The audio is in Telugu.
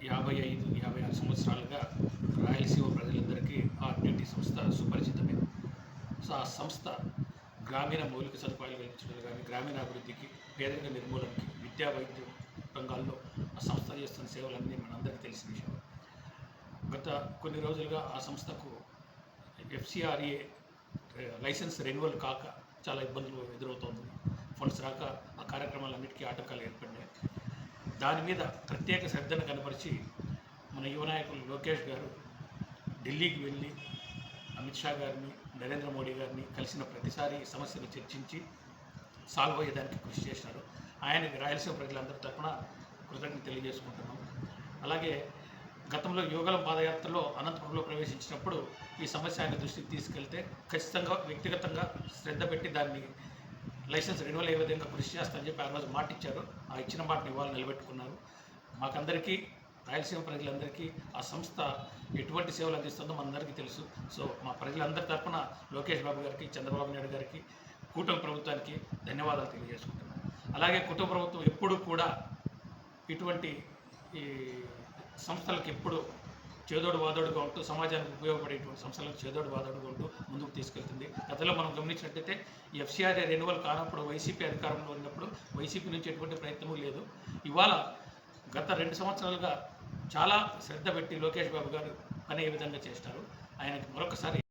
55-56 సంవత్సరాలుగా రాయలసీమ ప్రజలందరికీ ఆర్టీటీ సంస్థ సుపరిచితమే. సో ఆ సంస్థ గ్రామీణ మౌలిక సదుపాయాలు కల్పించడం కానీ, గ్రామీణాభివృద్ధికి, పేదరిక నిర్మూలనకి, విద్యా వైద్యం రంగాల్లో ఆ సంస్థ చేస్తున్న సేవలన్నీ మనందరికీ తెలిసిన విషయం. గత కొన్ని రోజులుగా ఆ సంస్థకు FCRA లైసెన్స్ రెన్యువల్ కాక చాలా ఇబ్బందులు ఎదురవుతోంది. ఫండ్స్ రాక ఆ కార్యక్రమాలన్నిటికీ ఆటంకాలు ఏర్పడినాయి. దాని మీద ప్రత్యేక శ్రద్ధను కనపరిచి మన యువ నాయకులు లోకేష్ గారు ఢిల్లీకి వెళ్ళి అమిత్ షా గారిని, నరేంద్ర మోడీ గారిని కలిసిన ప్రతిసారి సమస్యను చర్చించి సాల్వ్ అయ్యేదానికి కృషి చేసినారు. ఆయనకి రాయలసీమ ప్రజలందరి తరఫున కృతజ్ఞత తెలియజేసుకుంటున్నాం. అలాగే గతంలో యువగలం పాదయాత్రలో అనంతపురంలో ప్రవేశించినప్పుడు ఈ సమస్య ఆయన దృష్టికి తీసుకెళ్తే ఖచ్చితంగా వ్యక్తిగతంగా శ్రద్ధ పెట్టి దాన్ని లైసెన్స్ రెన్యువల్ అయ్యే విధంగా కృషి చేస్తానని చెప్పి ఆ రోజు మాట ఇచ్చారు. ఆ ఇచ్చిన మాటను ఇవాళ నిలబెట్టుకున్నారు. మాకందరికీ, రాయలసీమ ప్రజలందరికీ ఆ సంస్థ ఎటువంటి సేవలు అందిస్తుందో మనందరికీ తెలుసు. సో మా ప్రజలందరి తరఫున లోకేష్ బాబు గారికి, చంద్రబాబు నాయుడు గారికి, కూటమి ప్రభుత్వానికి ధన్యవాదాలు తెలియజేసుకుంటున్నాను. అలాగే కూటమి ప్రభుత్వం ఎప్పుడు కూడా ఇటువంటి ఈ సంస్థలకు ఎప్పుడు చేదోడు వాదోడుగా ఉంటూ సమాజానికి ఉపయోగపడేటువంటి సంస్థలకు చేదోడు వాదోడుగా ఉంటూ ముందుకు తీసుకెళ్తుంది. గతంలో మనం గమనించినట్టయితే ఈ FCRA రెన్యువల్ కానప్పుడు వైసీపీ అధికారంలో ఉన్నప్పుడు వైసీపీ నుంచి ఎటువంటి ప్రయత్నమూ లేదు. ఇవాళ గత 2 సంవత్సరాలుగా చాలా శ్రద్ధ పెట్టి లోకేష్ బాబు గారు పని ఏ విధంగా చేస్తారు. ఆయనకి మరొకసారి